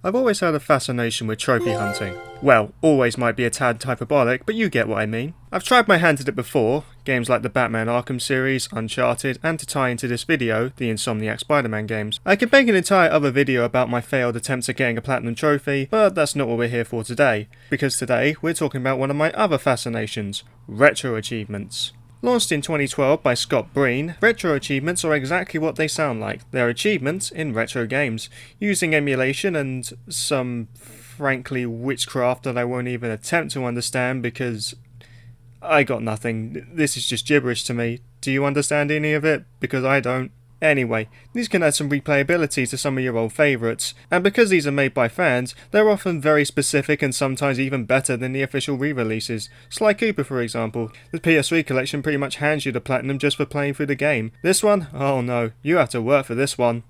I've always had a fascination with trophy hunting. Well, always might be a tad hyperbolic, but you get what I mean. I've tried my hand at it before, games like the Batman Arkham series, Uncharted, and to tie into this video, the Insomniac Spider-Man games. I could make an entire other video about my failed attempts at getting a platinum trophy, but that's not what we're here for today, because today we're talking about one of my other fascinations, retro achievements. Launched in 2012 by Scott Breen, retro achievements are exactly what they sound like. They're achievements in retro games, using emulation and some, frankly, witchcraft that I won't even attempt to understand because I got nothing. This is just gibberish to me. Do you understand any of it? Because I don't. Anyway, these can add some replayability to some of your old favourites, and because these are made by fans, they're often very specific and sometimes even better than the official re-releases. Sly Cooper, for example. The PS3 collection pretty much hands you the platinum just for playing through the game. This one? Oh no, you have to work for this one.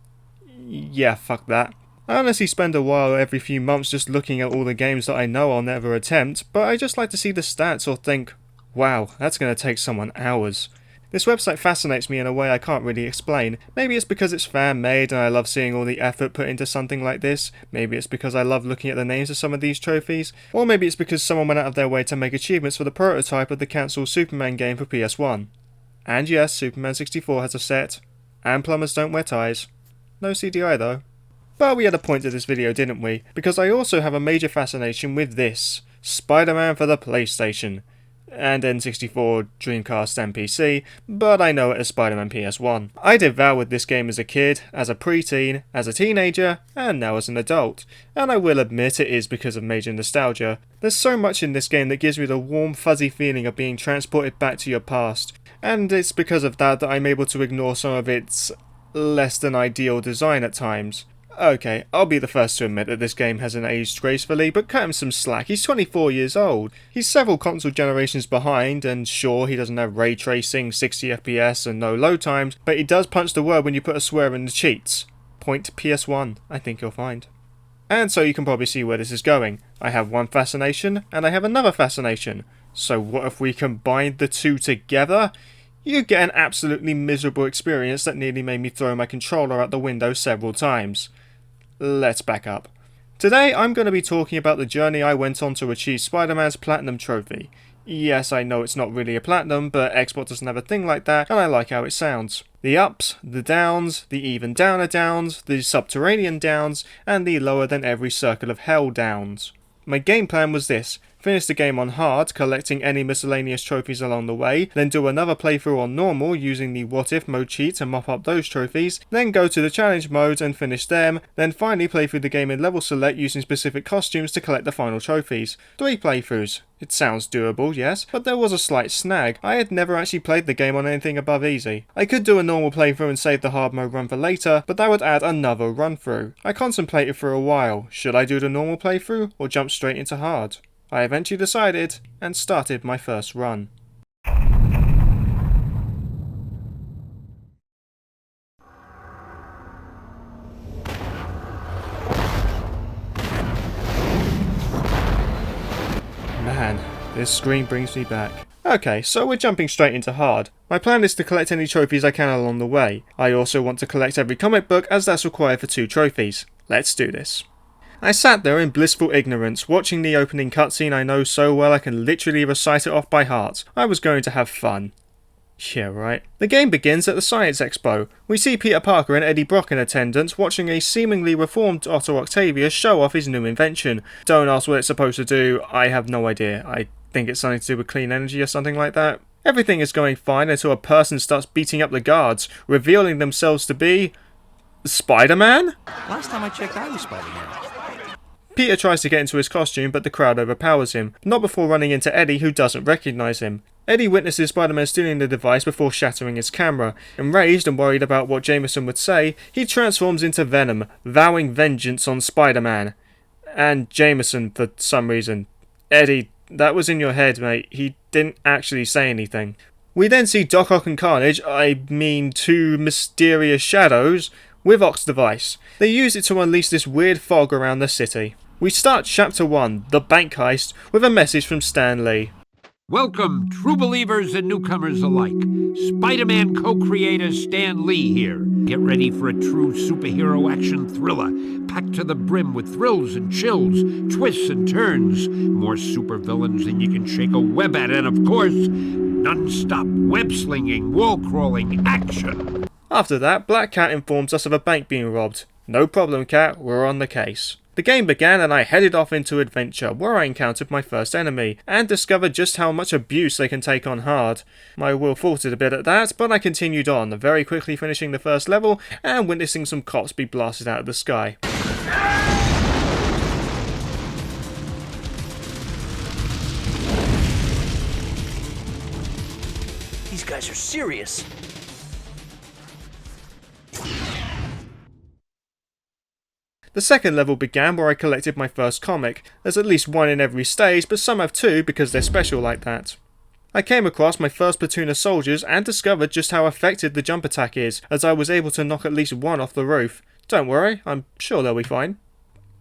Yeah, fuck that. I honestly spend a while every few months just looking at all the games that I know I'll never attempt, but I just like to see the stats or think, wow, that's going to take someone hours. This website fascinates me in a way I can't really explain. Maybe it's because it's fan-made and I love seeing all the effort put into something like this. Maybe it's because I love looking at the names of some of these trophies. Or maybe it's because someone went out of their way to make achievements for the prototype of the cancelled Superman game for PS1. And yes, Superman 64 has a set. And plumbers don't wear ties. No CDI though. But we had a point to this video, didn't we? Because I also have a major fascination with this. Spider-Man for the PlayStation. And N64, Dreamcast and PC, but I know it as Spider-Man PS1. I devoured this game as a kid, as a preteen, as a teenager, and now as an adult. And I will admit it is because of major nostalgia. There's so much in this game that gives me the warm, fuzzy feeling of being transported back to your past. And it's because of that I'm able to ignore some of its less than ideal design at times. Okay, I'll be the first to admit that this game hasn't aged gracefully, but cut him some slack, he's 24 years old. He's several console generations behind, and sure, he doesn't have ray tracing, 60 FPS and no load times, but he does punch the word when you put a swear in the cheats. Point PS1, I think you'll find. And so you can probably see where this is going. I have one fascination, and I have another fascination. So what if we combine the two together? You get an absolutely miserable experience that nearly made me throw my controller out the window several times. Let's back up. Today I'm going to be talking about the journey I went on to achieve Spider-Man's Platinum Trophy. Yes, I know it's not really a platinum, but Xbox doesn't have a thing like that, and I like how it sounds. The ups, the downs, the even downer downs, the subterranean downs, and the lower than every circle of hell downs. My game plan was this. Finish the game on hard, collecting any miscellaneous trophies along the way, then do another playthrough on normal using the what if mode cheat to mop up those trophies, then go to the challenge modes and finish them, then finally play through the game in level select using specific costumes to collect the final trophies. 3 playthroughs. It sounds doable, yes, but there was a slight snag. I had never actually played the game on anything above easy. I could do a normal playthrough and save the hard mode run for later, but that would add another run through. I contemplated for a while, should I do the normal playthrough or jump straight into hard? I eventually decided and started my first run. Man, this screen brings me back. Okay, so we're jumping straight into hard. My plan is to collect any trophies I can along the way. I also want to collect every comic book as that's required for 2 trophies. Let's do this. I sat there in blissful ignorance, watching the opening cutscene I know so well I can literally recite it off by heart. I was going to have fun. Yeah, right. The game begins at the Science Expo. We see Peter Parker and Eddie Brock in attendance, watching a seemingly reformed Otto Octavius show off his new invention. Don't ask what it's supposed to do, I have no idea. I think it's something to do with clean energy or something like that. Everything is going fine until a person starts beating up the guards, revealing themselves to be Spider-Man? Last time I checked, I was Spider-Man. Peter tries to get into his costume, but the crowd overpowers him, not before running into Eddie, who doesn't recognise him. Eddie witnesses Spider-Man stealing the device before shattering his camera. Enraged and worried about what Jameson would say, he transforms into Venom, vowing vengeance on Spider-Man. And Jameson, for some reason. Eddie, that was in your head, mate. He didn't actually say anything. We then see Doc Ock and Carnage, I mean 2 mysterious shadows, with Ock's device. They use it to unleash this weird fog around the city. We start Chapter 1, The Bank Heist, with a message from Stan Lee. Welcome, true believers and newcomers alike. Spider-Man co-creator Stan Lee here. Get ready for a true superhero action thriller, packed to the brim with thrills and chills, twists and turns, more supervillains than you can shake a web at, and of course, non-stop web-slinging, wall-crawling action. After that, Black Cat informs us of a bank being robbed. No problem, Cat, we're on the case. The game began and I headed off into adventure, where I encountered my first enemy, and discovered just how much abuse they can take on hard. My will faltered a bit at that, but I continued on, very quickly finishing the first level, and witnessing some cops be blasted out of the sky. These guys are serious. The second level began where I collected my first comic. There's at least one in every stage, but some have two because they're special like that. I came across my first platoon of soldiers and discovered just how effective the jump attack is, as I was able to knock at least one off the roof. Don't worry, I'm sure they'll be fine.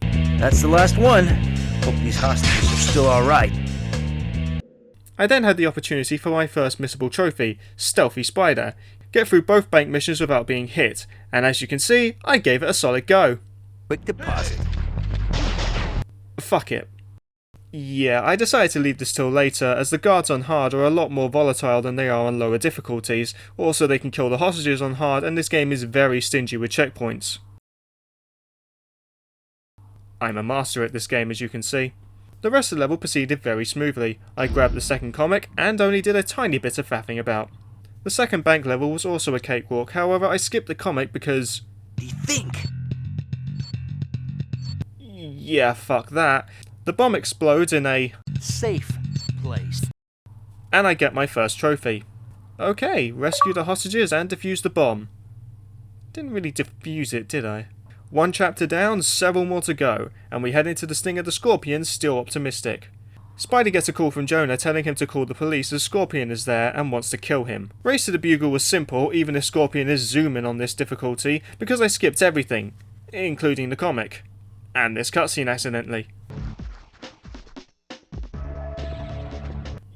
That's the last one. Hope these hostages are still alright. I then had the opportunity for my first missable trophy, Stealthy Spider. Get through both bank missions without being hit, and as you can see, I gave it a solid go. Quick deposit. Fuck it. Yeah, I decided to leave this till later, as the guards on hard are a lot more volatile than they are on lower difficulties. Also, they can kill the hostages on hard, and this game is very stingy with checkpoints. I'm a master at this game, as you can see. The rest of the level proceeded very smoothly. I grabbed the second comic, and only did a tiny bit of faffing about. The second bank level was also a cakewalk, however I skipped the comic because... What do you think? Yeah, fuck that. The bomb explodes in a... safe place. And I get my first trophy. Okay, rescue the hostages and defuse the bomb. Didn't really defuse it, did I? One chapter down, several more to go, and we head into the sting of the Scorpion, still optimistic. Spidey gets a call from Jonah telling him to call the police as Scorpion is there and wants to kill him. Race to the Bugle was simple, even if Scorpion is zooming on this difficulty, because I skipped everything, including the comic. And this cutscene accidentally.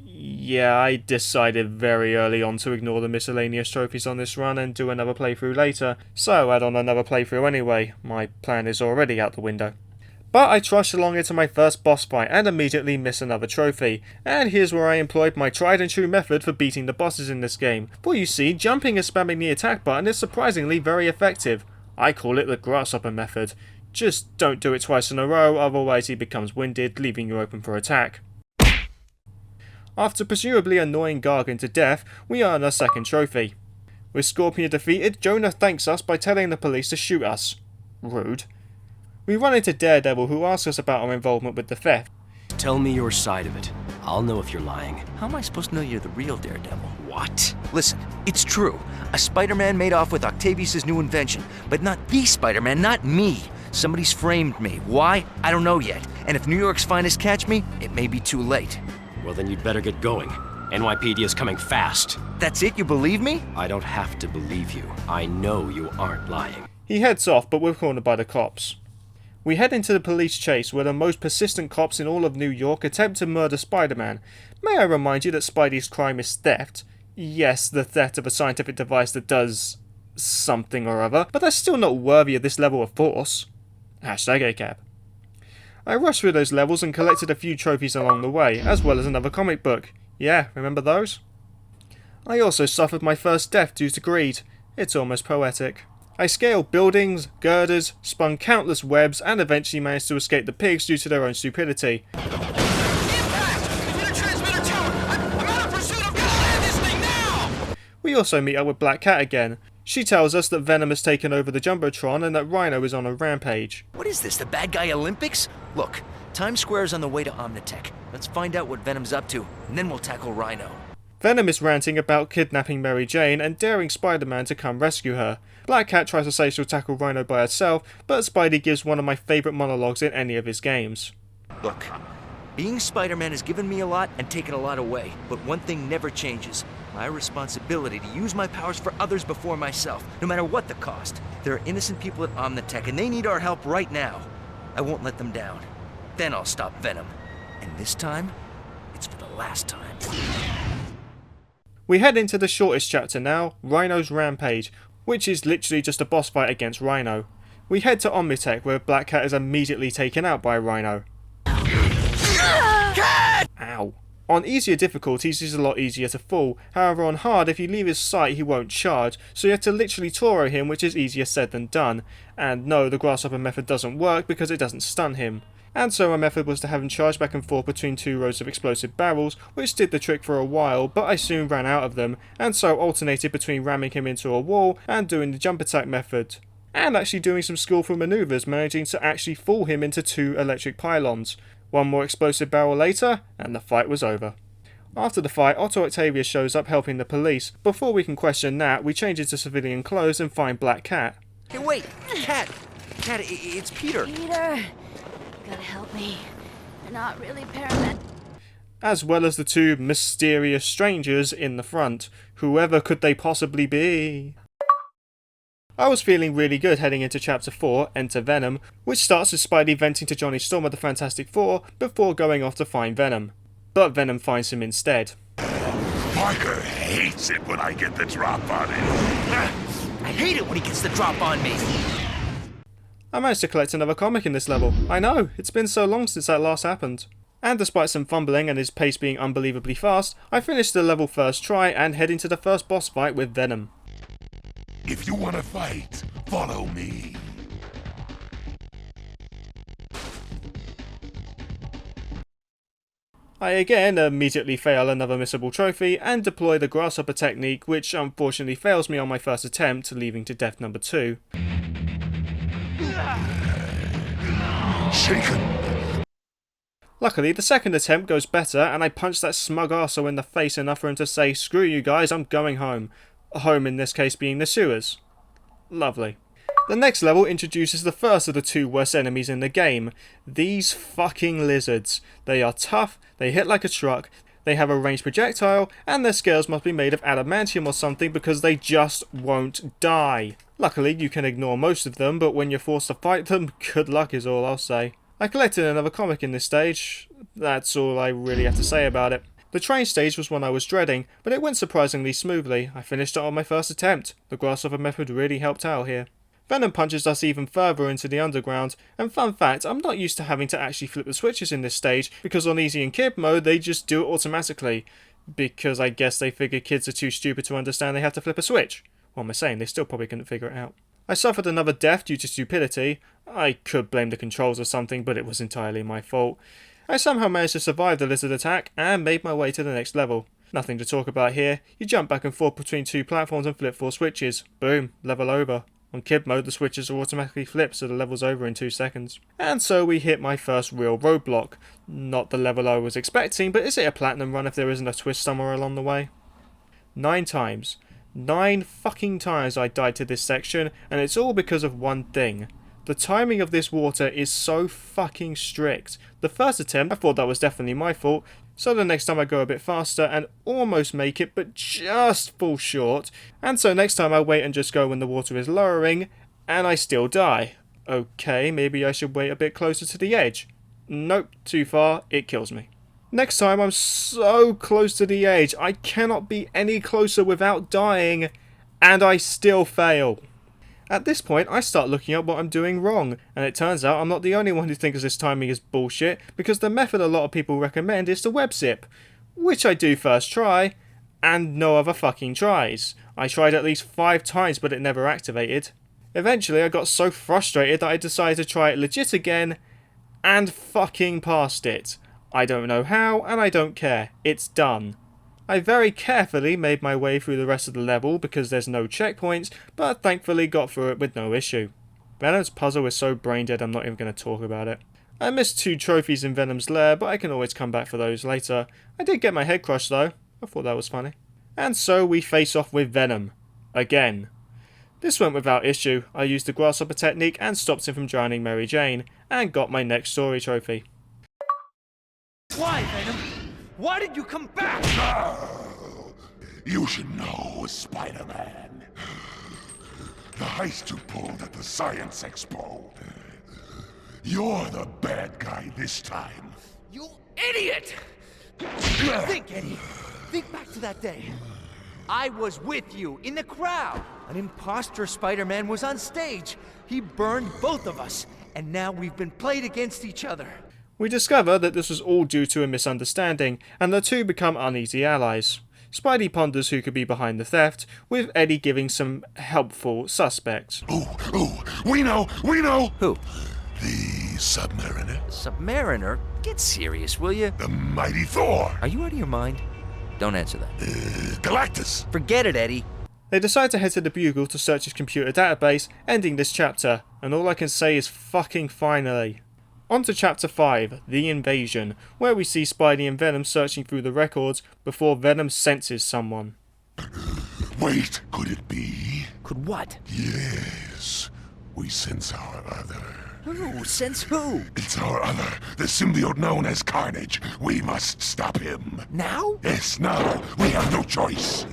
Yeah, I decided very early on to ignore the miscellaneous trophies on this run and do another playthrough later, so add on another playthrough anyway. My plan is already out the window. But I trudged along into my first boss fight and immediately miss another trophy. And here's where I employed my tried and true method for beating the bosses in this game. For you see, jumping and spamming the attack button is surprisingly very effective. I call it the grasshopper method. Just don't do it twice in a row, otherwise he becomes winded, leaving you open for attack. After presumably annoying Gargan to death, we earn our second trophy. With Scorpion defeated, Jonah thanks us by telling the police to shoot us. Rude. We run into Daredevil, who asks us about our involvement with the theft. Tell me your side of it. I'll know if you're lying. How am I supposed to know you're the real Daredevil? What? Listen, it's true. A Spider-Man made off with Octavius' new invention, but not the Spider-Man, not me. Somebody's framed me. Why? I don't know yet. And if New York's finest catch me, it may be too late. Well, then you'd better get going. NYPD is coming fast. That's it? You believe me? I don't have to believe you. I know you aren't lying. He heads off, but we're cornered by the cops. We head into the police chase, where the most persistent cops in all of New York attempt to murder Spider-Man. May I remind you that Spidey's crime is theft? Yes, the theft of a scientific device that does... something or other, but that's still not worthy of this level of force. Hashtag ACAB. I rushed through those levels and collected a few trophies along the way, as well as another comic book. Yeah, remember those? I also suffered my first death due to greed. It's almost poetic. I scaled buildings, girders, spun countless webs, and eventually managed to escape the pigs due to their own stupidity. We also meet up with Black Cat again. She tells us that Venom has taken over the Jumbotron and that Rhino is on a rampage. What is this, the bad guy Olympics? Look, Times Square is on the way to Omnitech. Let's find out what Venom's up to, and then we'll tackle Rhino. Venom is ranting about kidnapping Mary Jane and daring Spider-Man to come rescue her. Black Cat tries to say she'll tackle Rhino by herself, but Spidey gives one of my favourite monologues in any of his games. Look, being Spider-Man has given me a lot and taken a lot away, but one thing never changes. My responsibility to use my powers for others before myself, no matter what the cost. There are innocent people at Omnitech, and they need our help right now. I won't let them down. Then I'll stop Venom. And this time, it's for the last time. We head into the shortest chapter now, Rhino's Rampage, which is literally just a boss fight against Rhino. We head to Omnitech, where Black Cat is immediately taken out by Rhino. Ow. On easier difficulties he's a lot easier to fall, however on hard if you leave his sight he won't charge, so you have to literally Toro him, which is easier said than done. And no, the grasshopper method doesn't work because it doesn't stun him. And so my method was to have him charge back and forth between 2 rows of explosive barrels, which did the trick for a while, but I soon ran out of them, and so alternated between ramming him into a wall and doing the jump attack method. And actually doing some skillful manoeuvres, managing to actually fall him into 2 electric pylons. One more explosive barrel later, and the fight was over. After the fight, Otto Octavius shows up helping the police. Before we can question that, we change into civilian clothes and find Black Cat. Hey, wait! Cat! Cat, it's Peter! Peter! Gotta help me. They're not really paramedics. As well as the 2 mysterious strangers in the front. Whoever could they possibly be? I was feeling really good heading into Chapter 4, Enter Venom, which starts with Spidey venting to Johnny Storm at the Fantastic Four before going off to find Venom. But Venom finds him instead. Parker hates it when I get the drop on him. I hate it when he gets the drop on me! I managed to collect another comic in this level. I know, it's been so long since that last happened. And despite some fumbling and his pace being unbelievably fast, I finished the level first try and head into the first boss fight with Venom. If you want to fight, follow me. I again immediately fail another missable trophy and deploy the grasshopper technique, which unfortunately fails me on my first attempt, leading to death number 2. Shaken. Luckily, the second attempt goes better and I punch that smug arsehole in the face enough for him to say, "Screw you guys, I'm going home." Home in this case being the sewers. Lovely. The next level introduces the first of the 2 worst enemies in the game. These fucking lizards. They are tough, they hit like a truck, they have a ranged projectile, and their scales must be made of adamantium or something because they just won't die. Luckily you can ignore most of them, but when you're forced to fight them, good luck is all I'll say. I collected another comic in this stage. That's all I really have to say about it. The train stage was one I was dreading, but it went surprisingly smoothly. I finished it on my first attempt. The grasshopper method really helped out here. Venom punches us even further into the underground, and fun fact, I'm not used to having to actually flip the switches in this stage, because on easy and kid mode they just do it automatically. Because I guess they figure kids are too stupid to understand they have to flip a switch. What am I saying? They still probably couldn't figure it out. I suffered another death due to stupidity. I could blame the controls or something, but it was entirely my fault. I somehow managed to survive the lizard attack and made my way to the next level. Nothing to talk about here. You jump back and forth between 2 platforms and flip 4 switches. Boom, level over. On kid mode the switches are automatically flipped so the level's over in 2 seconds. And so we hit my first real roadblock. Not the level I was expecting, but is it a platinum run if there isn't a twist somewhere along the way? 9 times. 9 fucking times I died to this section, and it's all because of one thing. The timing of this water is so fucking strict. The first attempt, I thought that was definitely my fault, so the next time I go a bit faster and almost make it but just fall short, and so next time I wait and just go when the water is lowering, and I still die. Okay, maybe I should wait a bit closer to the edge. Nope, too far, it kills me. Next time I'm so close to the edge, I cannot be any closer without dying, and I still fail. At this point, I start looking up what I'm doing wrong, and it turns out I'm not the only one who thinks this timing is bullshit, because the method a lot of people recommend is to web zip, which I do first try, and no other fucking tries. I tried at least 5 times, but it never activated. Eventually, I got so frustrated that I decided to try it legit again, and fucking passed it. I don't know how, and I don't care. It's done. I very carefully made my way through the rest of the level because there's no checkpoints, but thankfully got through it with no issue. Venom's puzzle is so brain dead I'm not even going to talk about it. I missed 2 trophies in Venom's lair, but I can always come back for those later. I did get my head crushed though. I thought that was funny. And so we face off with Venom. Again. This went without issue. I used the grasshopper technique and stopped him from drowning Mary Jane, and got my next story trophy. Why, Venom? Why did you come back? Oh, you should know, Spider-Man. The heist you pulled at the Science Expo. You're the bad guy this time. You idiot! Think, Eddie. Think back to that day. I was with you, in the crowd. An imposter Spider-Man was on stage. He burned both of us, and now we've been played against each other. We discover that this was all due to a misunderstanding, and the two become uneasy allies. Spidey ponders who could be behind the theft, with Eddie giving some helpful suspects. Ooh, we know! Who? The Submariner. Submariner? Get serious, will you? The mighty Thor. Are you out of your mind? Don't answer that. Galactus. Forget it, Eddie. They decide to head to the Bugle to search his computer database, ending this chapter, and all I can say is fucking finally. On to chapter 5, The Invasion, where we see Spidey and Venom searching through the records before Venom senses someone. Wait, could it be? Could what? Yes, we sense our other. Who? Sense who? It's our other, the symbiote known as Carnage. We must stop him. Now? Yes, now. We have no choice.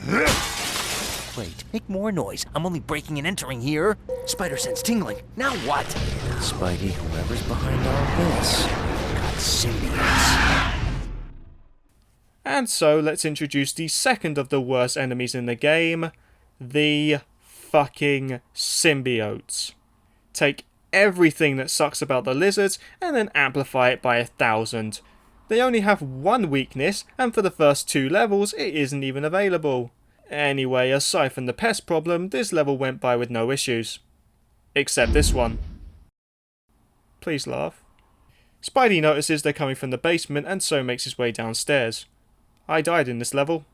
Wait, make more noise. I'm only breaking and entering here. Spider sense tingling. Now what? Spidey, whoever's behind all this, got symbiotes. And so let's introduce the second of the worst enemies in the game, the fucking symbiotes. Take everything that sucks about the lizards and then amplify it by 1,000. They only have one weakness, and for the first 2 levels it isn't even available. Anyway, aside from the pest problem, this level went by with no issues. Except this one. Please laugh. Spidey notices they're coming from the basement and so makes his way downstairs. I died in this level.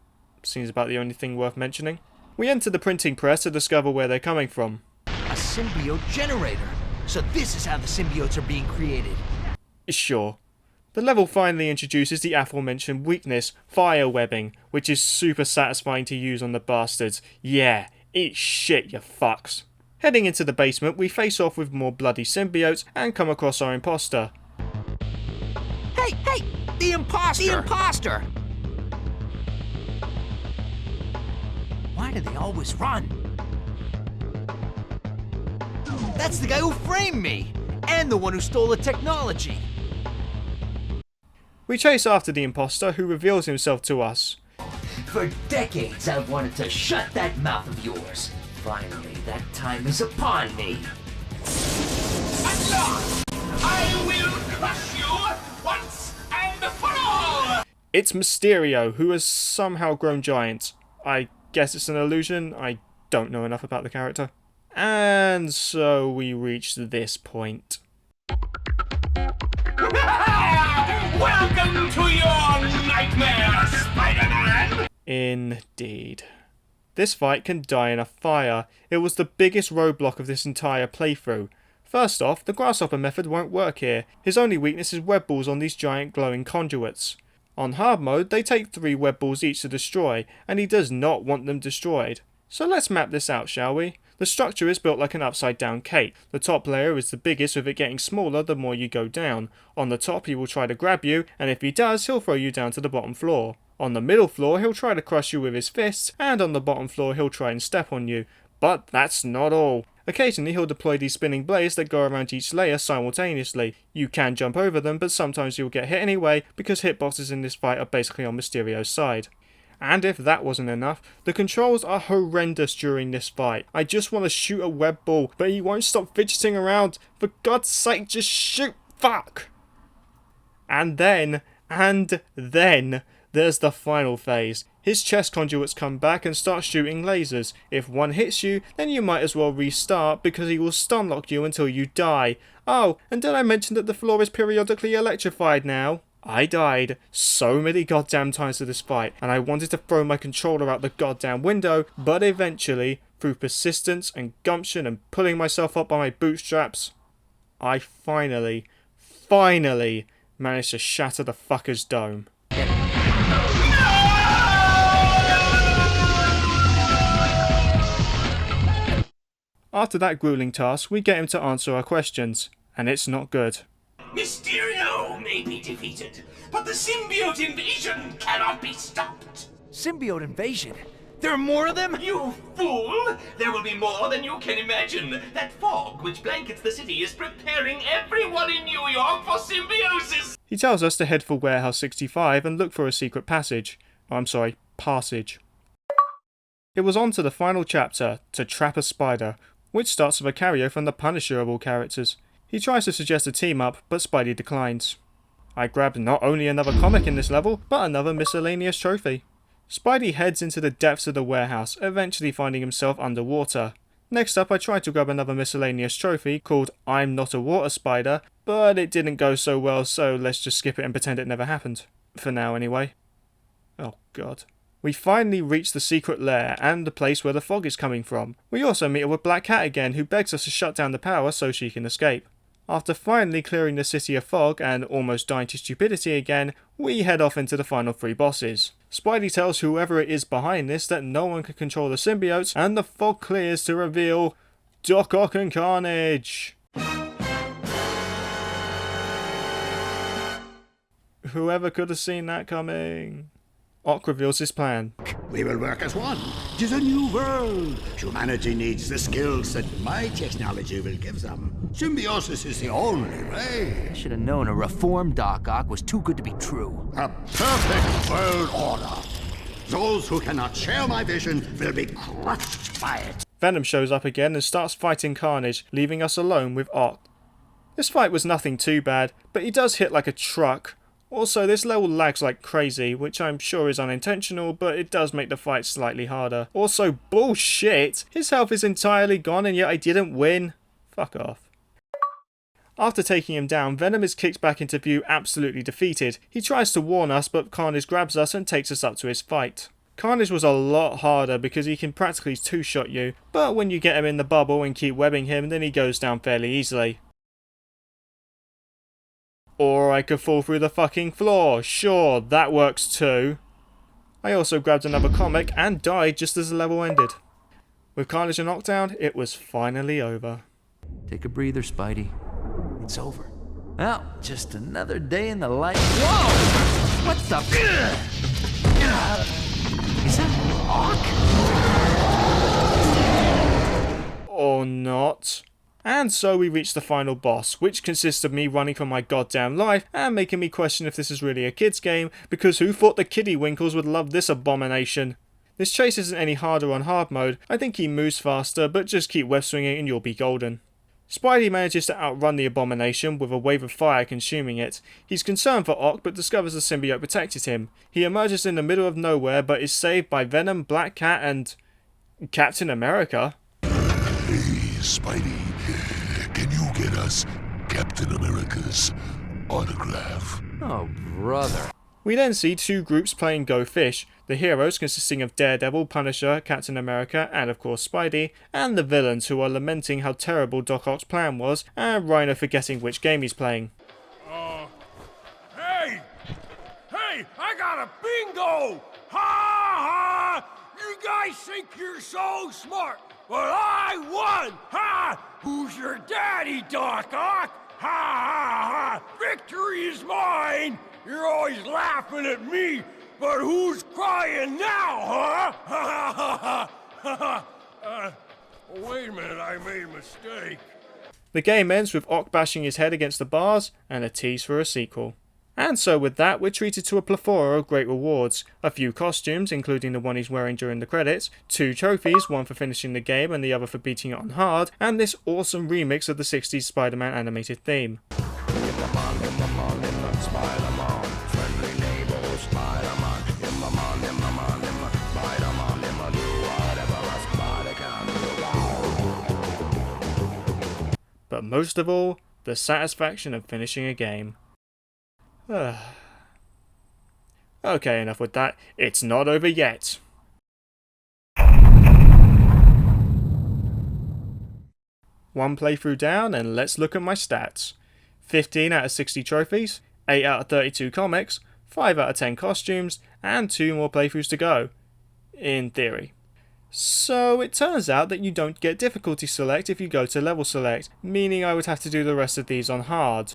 Seems about the only thing worth mentioning. We enter the printing press to discover where they're coming from. A symbiote generator. So this is how the symbiotes are being created. Sure. The level finally introduces the aforementioned weakness, fire webbing, which is super satisfying to use on the bastards. Yeah, eat shit, you fucks. Heading into the basement, we face off with more bloody symbiotes and come across our imposter. Hey! The imposter! The imposter! Why do they always run? That's the guy who framed me! And the one who stole the technology! We chase after the imposter, who reveals himself to us. For decades I've wanted to shut that mouth of yours. Finally, that time is upon me. At last, I will crush you once and for all! It's Mysterio, who has somehow grown giant. I guess it's an illusion, I don't know enough about the character. And so we reach this point. Welcome to your nightmare, Spider-Man! Indeed. This fight can die in a fire. It was the biggest roadblock of this entire playthrough. First off, the grasshopper method won't work here. His only weakness is web balls on these giant glowing conduits. On hard mode, they take 3 web balls each to destroy, and he does not want them destroyed. So let's map this out, shall we? The structure is built like an upside down cake. The top layer is the biggest, with it getting smaller the more you go down. On the top he will try to grab you, and if he does he'll throw you down to the bottom floor. On the middle floor he'll try to crush you with his fists, and on the bottom floor he'll try and step on you. But that's not all. Occasionally he'll deploy these spinning blades that go around each layer simultaneously. You can jump over them, but sometimes you'll get hit anyway, because hitboxes in this fight are basically on Mysterio's side. And if that wasn't enough, the controls are horrendous during this fight. I just want to shoot a web ball, but he won't stop fidgeting around. For God's sake, just shoot! Fuck! And then, there's the final phase. His chest conduits come back and start shooting lasers. If one hits you, then you might as well restart, because he will stun lock you until you die. Oh, and did I mention that the floor is periodically electrified now? I died so many goddamn times to this fight, and I wanted to throw my controller out the goddamn window, but eventually, through persistence and gumption and pulling myself up by my bootstraps, I finally managed to shatter the fucker's dome. After that grueling task, we get him to answer our questions, and it's not good. Mysterio may be defeated, but the symbiote invasion cannot be stopped. Symbiote invasion? There are more of them? You fool! There will be more than you can imagine. That fog which blankets the city is preparing everyone in New York for symbiosis. He tells us to head for Warehouse 65 and look for a secret passage. I'm sorry, passage. It was on to the final chapter, To Trap a Spider, which starts with a cameo from the Punisher of all characters. He tries to suggest a team up, but Spidey declines. I grabbed not only another comic in this level, but another miscellaneous trophy. Spidey heads into the depths of the warehouse, eventually finding himself underwater. Next up, I tried to grab another miscellaneous trophy called I'm Not a Water Spider, but it didn't go so well, so let's just skip it and pretend it never happened. For now, anyway. Oh god. We finally reach the secret lair and the place where the fog is coming from. We also meet up with Black Cat again, who begs us to shut down the power so she can escape. After finally clearing the city of fog and almost dying to stupidity again, we head off into the final 3 bosses. Spidey tells whoever it is behind this that no one can control the symbiotes, and the fog clears to reveal Doc Ock and Carnage. Whoever could have seen that coming? Ock reveals his plan. We will work as one. It is a new world. Humanity needs the skills that my technology will give them. Symbiosis is the only way. I should have known a reformed Doc Ock was too good to be true. A perfect world order. Those who cannot share my vision will be crushed by it. Venom shows up again and starts fighting Carnage, leaving us alone with Ock. This fight was nothing too bad, but he does hit like a truck. Also, this level lags like crazy, which I'm sure is unintentional, but it does make the fight slightly harder. Also, bullshit! His health is entirely gone and yet I didn't win. Fuck off. After taking him down, Venom is kicked back into view absolutely defeated. He tries to warn us, but Carnage grabs us and takes us up to his fight. Carnage was a lot harder because he can practically two-shot you, but when you get him in the bubble and keep webbing him, then he goes down fairly easily. Or I could fall through the fucking floor. Sure, that works too. I also grabbed another comic and died just as the level ended. With Carnage and knockdown, it was finally over. Take a breather, Spidey. It's over. Well, just another day in the life. Whoa! What the? Is that Ock? Or not. And so we reach the final boss, which consists of me running for my goddamn life and making me question if this is really a kid's game, because who thought the kiddie winkles would love this abomination? This chase isn't any harder on hard mode. I think he moves faster, but just keep web swinging and you'll be golden. Spidey manages to outrun the abomination with a wave of fire consuming it. He's concerned for Ock but discovers the symbiote protected him. He emerges in the middle of nowhere but is saved by Venom, Black Cat and Captain America. Hey, Spidey, can you get us Captain America's autograph? Oh, brother. We then see 2 groups playing Go Fish, the heroes consisting of Daredevil, Punisher, Captain America, and of course Spidey, and the villains who are lamenting how terrible Doc Ock's plan was, and Rhino forgetting which game he's playing. Hey! Hey, I got a bingo! Ha ha! You guys think you're so smart, but I won! Ha! Who's your daddy, Doc Ock? Ha ha ha! Victory is mine! You're always laughing at me, but who's crying now, huh? Ha ha ha ha! Wait a minute, I made a mistake. The game ends with Ock bashing his head against the bars, and a tease for a sequel. And so with that, we're treated to a plethora of great rewards. A few costumes, including the one he's wearing during the credits, 2 trophies, one for finishing the game and the other for beating it on hard, and this awesome remix of the 60s Spider-Man animated theme. But most of all, the satisfaction of finishing a game. Okay, enough with that. It's not over yet. One playthrough down, and let's look at my stats. 15 out of 60 trophies, 8 out of 32 comics, 5 out of 10 costumes, and 2 more playthroughs to go. In theory. So it turns out that you don't get difficulty select if you go to level select, meaning I would have to do the rest of these on hard.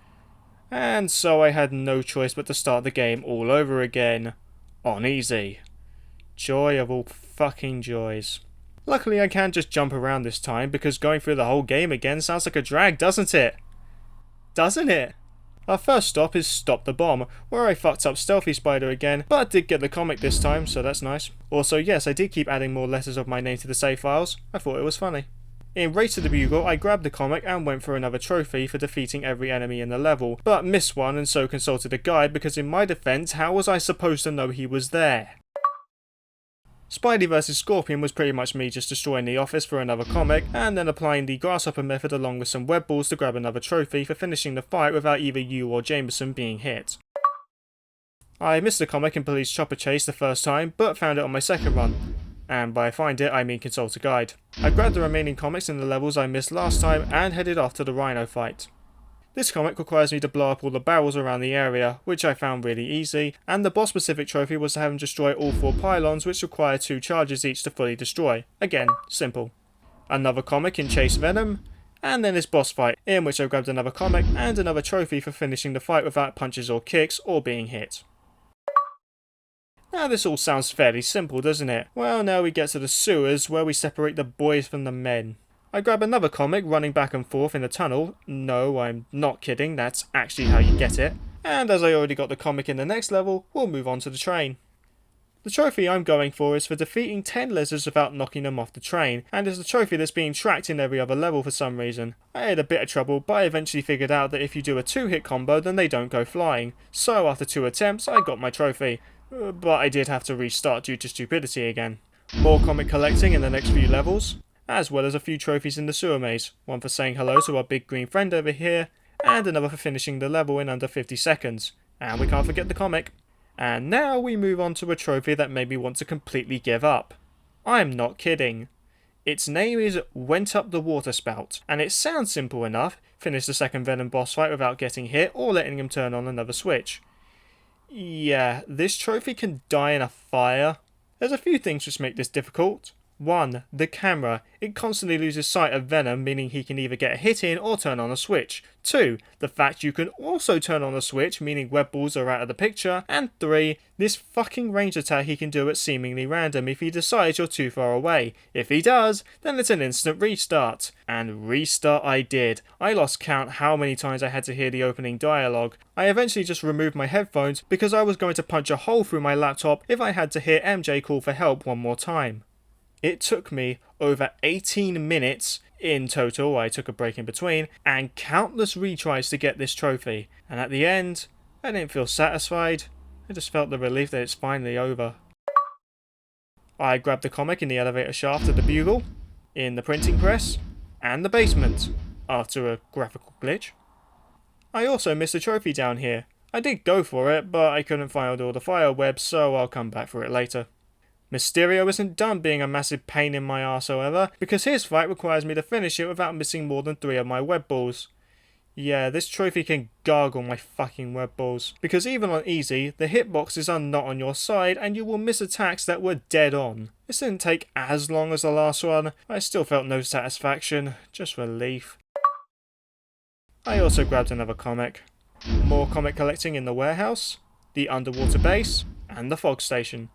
And so I had no choice but to start the game all over again, on easy. Joy of all fucking joys. Luckily I can just jump around this time because going through the whole game again sounds like a drag, doesn't it? Doesn't it? Our first stop is Stop the Bomb, where I fucked up Stealthy Spider again, but did get the comic this time, so that's nice. Also, yes, I did keep adding more letters of my name to the save files. I thought it was funny. In Race to the Bugle, I grabbed the comic and went for another trophy for defeating every enemy in the level, but missed one and so consulted a guide because in my defense, how was I supposed to know he was there? Spidey vs Scorpion was pretty much me just destroying the office for another comic, and then applying the grasshopper method along with some web balls to grab another trophy for finishing the fight without either you or Jameson being hit. I missed the comic in Police Chopper Chase the first time, but found it on my second run. And by find it, I mean consult a guide. I grabbed the remaining comics in the levels I missed last time and headed off to the Rhino fight. This comic requires me to blow up all the barrels around the area, which I found really easy, and the boss specific trophy was to have him destroy all 4 pylons, which require 2 charges each to fully destroy. Again, simple. Another comic in Chase Venom, and then this boss fight, in which I grabbed another comic and another trophy for finishing the fight without punches or kicks or being hit. Now this all sounds fairly simple, doesn't it? Well, now we get to the sewers, where we separate the boys from the men. I grab another comic running back and forth in a tunnel. No, I'm not kidding, that's actually how you get it. And as I already got the comic in the next level, we'll move on to the train. The trophy I'm going for is for defeating 10 lizards without knocking them off the train, and is the trophy that's being tracked in every other level for some reason. I had a bit of trouble, but I eventually figured out that if you do a 2-hit combo then they don't go flying. So after 2 attempts I got my trophy. But I did have to restart due to stupidity again. More comic collecting in the next few levels, as well as a few trophies in the sewer maze. One for saying hello to our big green friend over here, and another for finishing the level in under 50 seconds. And we can't forget the comic. And now we move on to a trophy that made me want to completely give up. I'm not kidding. Its name is Went Up the Water Spout, and it sounds simple enough. Finish the second Venom boss fight without getting hit or letting him turn on another switch. Yeah, this trophy can die in a fire. There's a few things which make this difficult. 1. The camera. It constantly loses sight of Venom, meaning he can either get a hit in or turn on a switch. 2. The fact you can also turn on a switch, meaning web balls are out of the picture. And 3. This fucking range attack he can do at seemingly random if he decides you're too far away. If he does, then it's an instant restart. And restart I did. I lost count how many times I had to hear the opening dialogue. I eventually just removed my headphones because I was going to punch a hole through my laptop if I had to hear MJ call for help one more time. It took me over 18 minutes in total, I took a break in between, and countless retries to get this trophy. And at the end, I didn't feel satisfied, I just felt the relief that it's finally over. I grabbed the comic in the elevator shaft of the Bugle, in the printing press, and the basement, after a graphical glitch. I also missed a trophy down here. I did go for it, but I couldn't find all the file webs, so I'll come back for it later. Mysterio isn't done being a massive pain in my arse however, because his fight requires me to finish it without missing more than 3 of my web balls. Yeah, this trophy can gargle my fucking web balls, because even on easy, the hitboxes are not on your side and you will miss attacks that were dead on. This didn't take as long as the last one, I still felt no satisfaction, just relief. I also grabbed another comic. More comic collecting in the warehouse, the underwater base, and the fog station.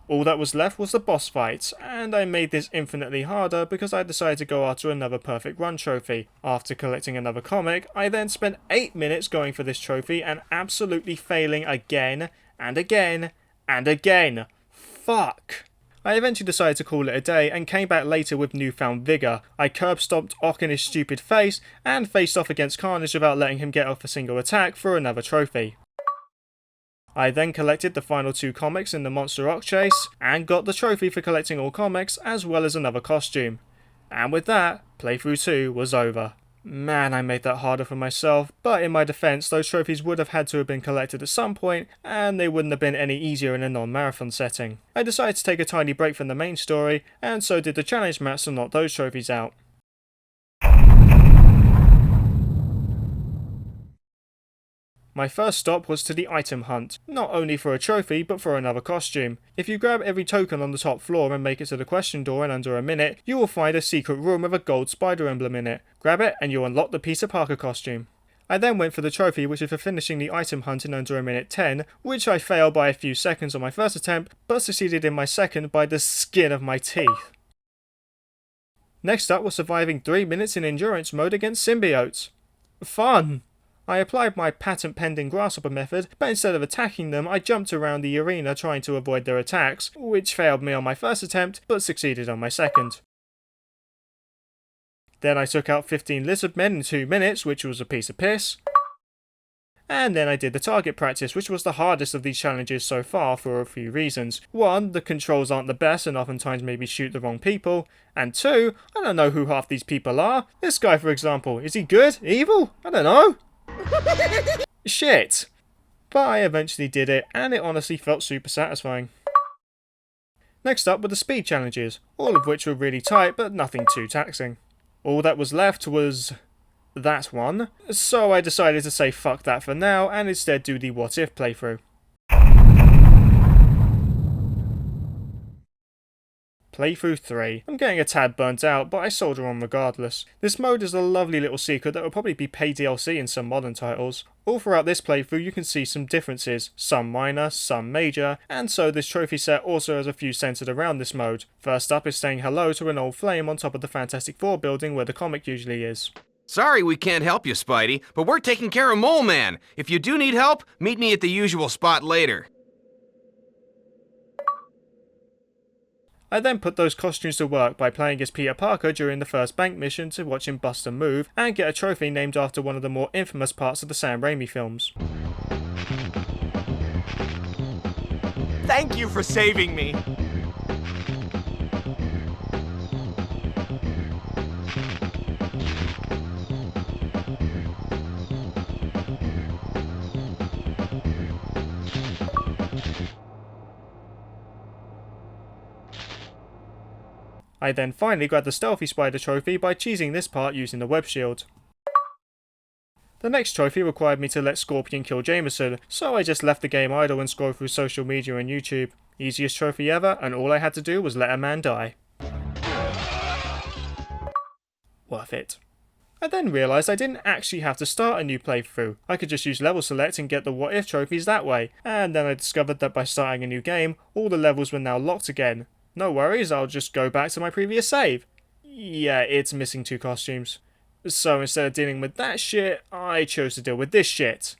All that was left was the boss fight, and I made this infinitely harder because I decided to go after another perfect run trophy. After collecting another comic, I then spent 8 minutes going for this trophy and absolutely failing again, and again, and again. Fuck! I eventually decided to call it a day and came back later with newfound vigour. I curb stomped Ock in his stupid face and faced off against Carnage without letting him get off a single attack for another trophy. I then collected the final 2 comics in the Monster Ock chase, and got the trophy for collecting all comics as well as another costume. And with that, playthrough 2 was over. Man, I made that harder for myself, but in my defense, those trophies would have had to have been collected at some point, and they wouldn't have been any easier in a non-marathon setting. I decided to take a tiny break from the main story, and so did the challenge maps to knock those trophies out. My first stop was to the item hunt, not only for a trophy but for another costume. If you grab every token on the top floor and make it to the question door in under a minute, you will find a secret room with a gold spider emblem in it. Grab it and you'll unlock the Peter Parker costume. I then went for the trophy, which is for finishing the item hunt in under a minute 10, which I failed by a few seconds on my first attempt, but succeeded in my second by the skin of my teeth. Next up was surviving 3 minutes in endurance mode against symbiotes. Fun! I applied my patent-pending grasshopper method, but instead of attacking them, I jumped around the arena trying to avoid their attacks, which failed me on my first attempt, but succeeded on my second. Then I took out 15 lizard men in 2 minutes, which was a piece of piss. And then I did the target practice, which was the hardest of these challenges so far for a few reasons. 1, the controls aren't the best and oftentimes maybe shoot the wrong people. And 2, I don't know who half these people are. This guy, for example, is he good? Evil? I don't know. Shit. But I eventually did it, and it honestly felt super satisfying. Next up were the speed challenges, all of which were really tight but nothing too taxing. All that was left was that one, so I decided to say fuck that for now and instead do the what if playthrough. Playthrough 3. I'm getting a tad burnt out, but I soldier on regardless. This mode is a lovely little secret that will probably be paid DLC in some modern titles. All throughout this playthrough you can see some differences, some minor, some major, and so this trophy set also has a few centered around this mode. First up is saying hello to an old flame on top of the Fantastic Four building where the comic usually is. Sorry we can't help you, Spidey, but we're taking care of Mole Man. If you do need help, meet me at the usual spot later. I then put those costumes to work by playing as Peter Parker during the first bank mission to watch him bust a move and get a trophy named after one of the more infamous parts of the Sam Raimi films. Thank you for saving me. I then finally grabbed the Stealthy Spider trophy by cheesing this part using the web shield. The next trophy required me to let Scorpion kill Jameson, so I just left the game idle and scrolled through social media and YouTube. Easiest trophy ever, and all I had to do was let a man die. Worth it. I then realised I didn't actually have to start a new playthrough. I could just use level select and get the what if trophies that way, and then I discovered that by starting a new game, all the levels were now locked again. No worries, I'll just go back to my previous save. Yeah, it's missing 2 costumes. So instead of dealing with that shit, I chose to deal with this shit.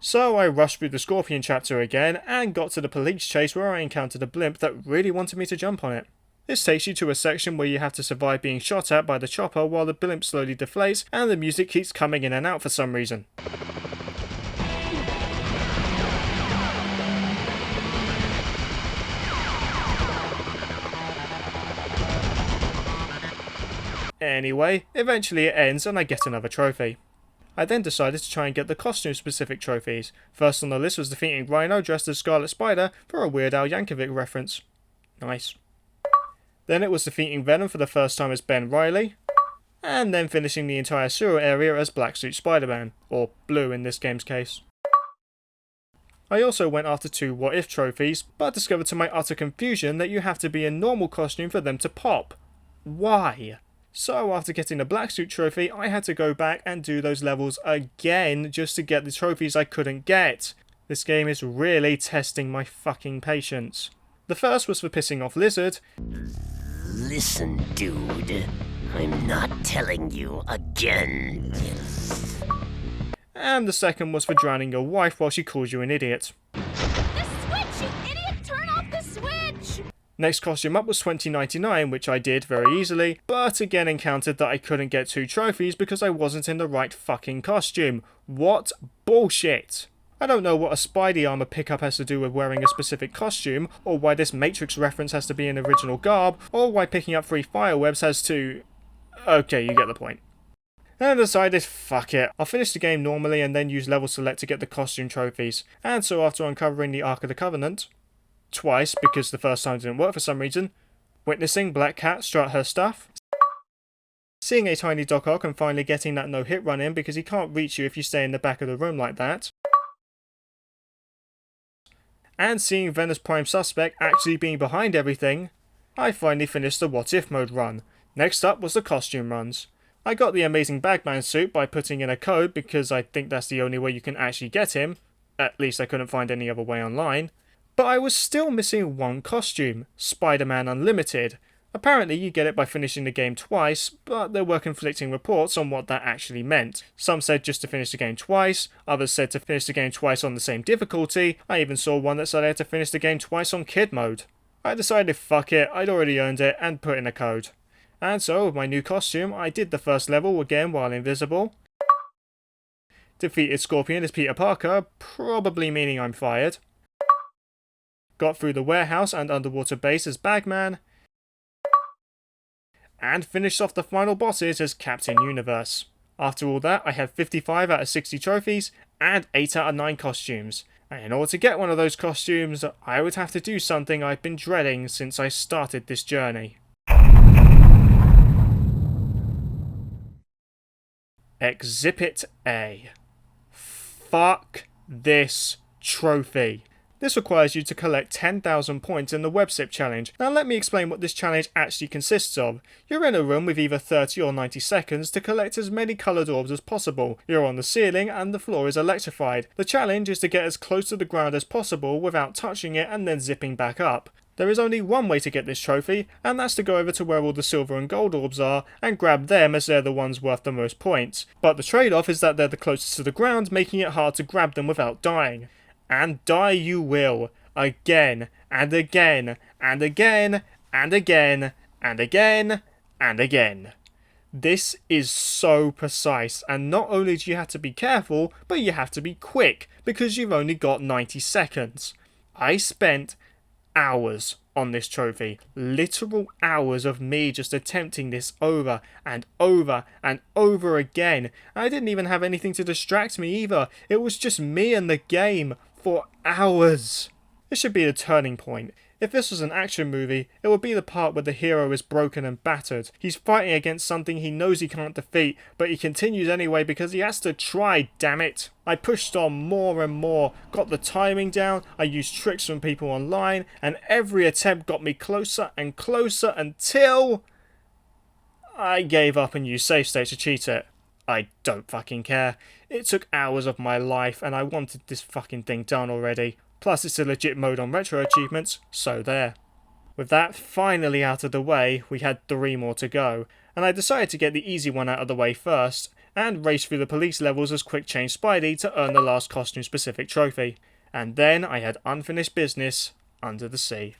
So I rushed through the Scorpion chapter again and got to the police chase where I encountered a blimp that really wanted me to jump on it. This takes you to a section where you have to survive being shot at by the chopper while the blimp slowly deflates and the music keeps coming in and out for some reason. Anyway, eventually it ends and I get another trophy. I then decided to try and get the costume-specific trophies. First on the list was defeating Rhino dressed as Scarlet Spider for a Weird Al Yankovic reference. Nice. Then it was defeating Venom for the first time as Ben Reilly, and then finishing the entire sewer area as Black Suit Spider-Man, or Blue in this game's case. I also went after 2 what if trophies, but discovered to my utter confusion that you have to be in normal costume for them to pop. Why? So after getting the Black Suit trophy, I had to go back and do those levels again just to get the trophies I couldn't get. This game is really testing my fucking patience. The first was for pissing off Lizard. Listen, dude. I'm not telling you again. And the second was for drowning your wife while she calls you an idiot. The switch, you idiot! Turn off the switch! Next costume up was 2099, which I did very easily, but again encountered that I couldn't get 2 trophies because I wasn't in the right fucking costume. What bullshit! I don't know what a Spidey armor pickup has to do with wearing a specific costume, or why this Matrix reference has to be in original garb, or why picking up 3 firewebs has to... Okay, you get the point. And I decided, fuck it, I'll finish the game normally and then use level select to get the costume trophies. And so after uncovering the Ark of the Covenant, twice because the first time didn't work for some reason, witnessing Black Cat strut her stuff, seeing a tiny Doc Ock and finally getting that no hit run in because he can't reach you if you stay in the back of the room like that, and seeing Venom's prime suspect actually being behind everything, I finally finished the what if mode run. Next up was the costume runs. I got the amazing Bagman suit by putting in a code because I think that's the only way you can actually get him, at least I couldn't find any other way online. But I was still missing 1 costume, Spider-Man Unlimited. Apparently you get it by finishing the game twice, but there were conflicting reports on what that actually meant. Some said just to finish the game twice, others said to finish the game twice on the same difficulty. I even saw one that said I had to finish the game twice on kid mode. I decided fuck it, I'd already earned it, and put in a code. And so with my new costume, I did the first level again while invisible. Defeated Scorpion as Peter Parker, probably meaning I'm fired. Got through the warehouse and underwater base as Bagman. And finished off the final bosses as Captain Universe. After all that, I had 55 out of 60 trophies and 8 out of 9 costumes. And in order to get one of those costumes, I would have to do something I've been dreading since I started this journey. Exhibit A. Fuck this trophy. This requires you to collect 10,000 points in the Web Sip challenge. Now let me explain what this challenge actually consists of. You're in a room with either 30 or 90 seconds to collect as many coloured orbs as possible. You're on the ceiling and the floor is electrified. The challenge is to get as close to the ground as possible without touching it and then zipping back up. There is only one way to get this trophy, and that's to go over to where all the silver and gold orbs are and grab them as they're the ones worth the most points. But the trade-off is that they're the closest to the ground, making it hard to grab them without dying. And die you will, again, and again, and again, and again, and again, and again. This is so precise, and not only do you have to be careful, but you have to be quick, because you've only got 90 seconds. I spent hours on this trophy, literal hours of me just attempting this over and over and over again. I didn't even have anything to distract me either, it was just me and the game. For hours. This should be a turning point. If this was an action movie, it would be the part where the hero is broken and battered. He's fighting against something he knows he can't defeat, but he continues anyway because he has to try, damn it. I pushed on more and more, got the timing down, I used tricks from people online, and every attempt got me closer and closer until I gave up and used save state to cheat it. I don't fucking care. It took hours of my life and I wanted this fucking thing done already. Plus it's a legit mode on retro achievements, so there. With that finally out of the way, we had 3 more to go, and I decided to get the easy one out of the way first, and race through the police levels as Quick Change Spidey to earn the last costume specific trophy. And then I had unfinished business under the sea.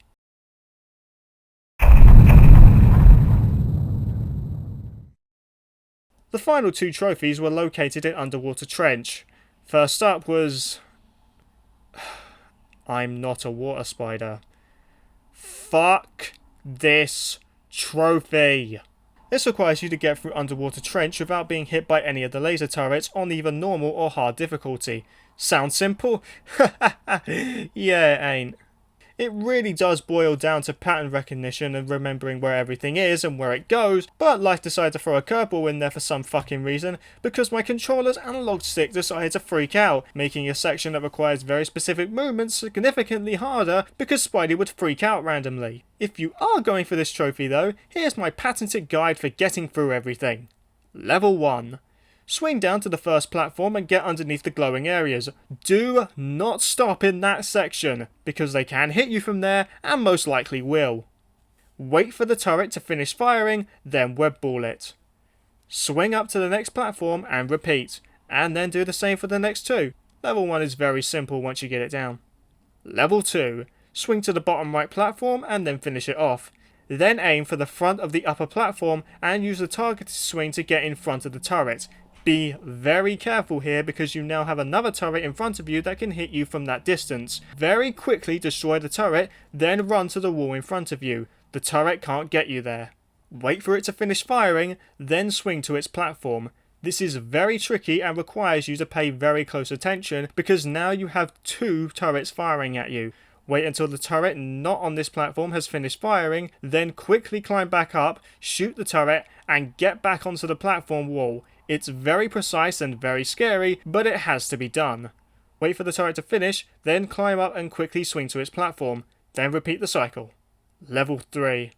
The final 2 trophies were located in Underwater Trench. First up was... I'm not a water spider. Fuck this trophy. This requires you to get through Underwater Trench without being hit by any of the laser turrets on either normal or hard difficulty. Sound simple? Yeah, it ain't. It really does boil down to pattern recognition and remembering where everything is and where it goes, but life decided to throw a curveball in there for some fucking reason because my controller's analog stick decided to freak out, making a section that requires very specific movements significantly harder because Spidey would freak out randomly. If you are going for this trophy though, here's my patented guide for getting through everything. Level 1. Swing down to the first platform and get underneath the glowing areas. Do not stop in that section, because they can hit you from there and most likely will. Wait for the turret to finish firing, then web ball it. Swing up to the next platform and repeat, and then do the same for the next 2. Level 1 is very simple once you get it down. Level 2. Swing to the bottom right platform and then finish it off. Then aim for the front of the upper platform and use the targeted swing to get in front of the turret. Be very careful here because you now have another turret in front of you that can hit you from that distance. Very quickly destroy the turret, then run to the wall in front of you. The turret can't get you there. Wait for it to finish firing, then swing to its platform. This is very tricky and requires you to pay very close attention because now you have 2 turrets firing at you. Wait until the turret not on this platform has finished firing, then quickly climb back up, shoot the turret, and get back onto the platform wall. It's very precise and very scary, but it has to be done. Wait for the turret to finish, then climb up and quickly swing to its platform. Then repeat the cycle. Level 3.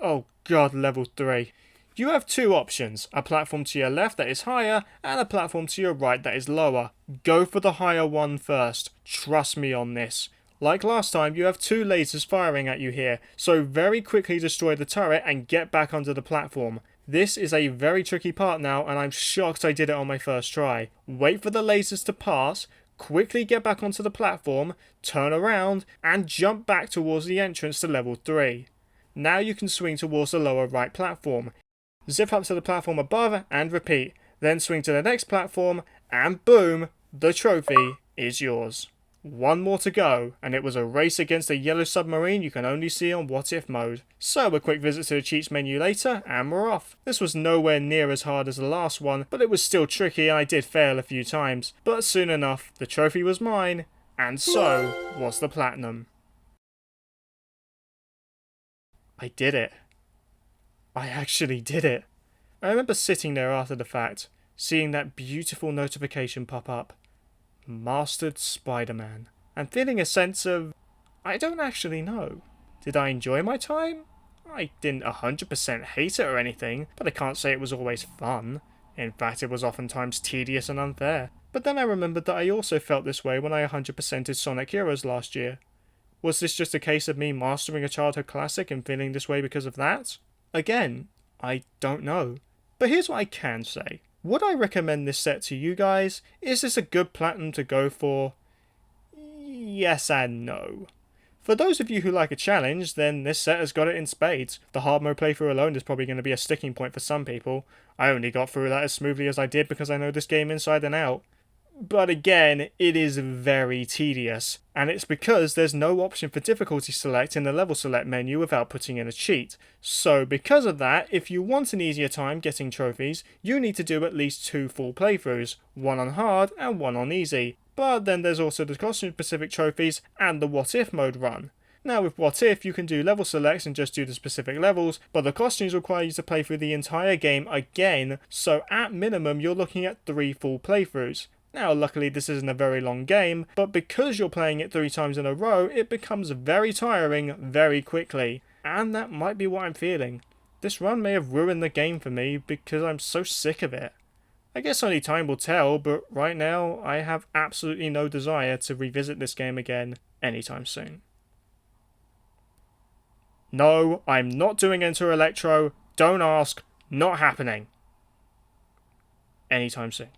Oh god, level 3. You have 2 options, a platform to your left that is higher, and a platform to your right that is lower. Go for the higher one first. Trust me on this. Like last time, you have 2 lasers firing at you here, so very quickly destroy the turret and get back onto the platform. This is a very tricky part now, and I'm shocked I did it on my first try. Wait for the lasers to pass, quickly get back onto the platform, turn around, and jump back towards the entrance to level 3. Now you can swing towards the lower right platform. Zip up to the platform above and repeat. Then swing to the next platform, and boom, the trophy is yours. 1 more to go, and it was a race against a yellow submarine you can only see on What If mode. So a quick visit to the cheats menu later, and we're off. This was nowhere near as hard as the last one, but it was still tricky and I did fail a few times. But soon enough, the trophy was mine, and so was the platinum. I did it. I actually did it. I remember sitting there after the fact, seeing that beautiful notification pop up. Mastered Spider-Man, and feeling a sense of, I don't actually know. Did I enjoy my time? I didn't 100% hate it or anything, but I can't say it was always fun. In fact, it was oftentimes tedious and unfair. But then I remembered that I also felt this way when I 100%ed Sonic Heroes last year. Was this just a case of me mastering a childhood classic and feeling this way because of that? Again, I don't know. But here's what I can say. Would I recommend this set to you guys? Is this a good platinum to go for? Yes and no. For those of you who like a challenge, then this set has got it in spades. The hard mode playthrough alone is probably going to be a sticking point for some people. I only got through that as smoothly as I did because I know this game inside and out. But again, it is very tedious, and it's because there's no option for difficulty select in the level select menu without putting in a cheat. So because of that, if you want an easier time getting trophies, you need to do at least 2 full playthroughs, 1 on hard and 1 on easy. But then there's also the costume specific trophies and the What If mode run. Now with What If, you can do level selects and just do the specific levels, but the costumes require you to play through the entire game again, so at minimum you're looking at 3 full playthroughs. Now, luckily this isn't a very long game, but because you're playing it 3 times in a row, it becomes very tiring very quickly. And that might be what I'm feeling. This run may have ruined the game for me because I'm so sick of it. I guess only time will tell, but right now I have absolutely no desire to revisit this game again anytime soon. No, I'm not doing Enter Electro. Don't ask. Not happening. Anytime soon.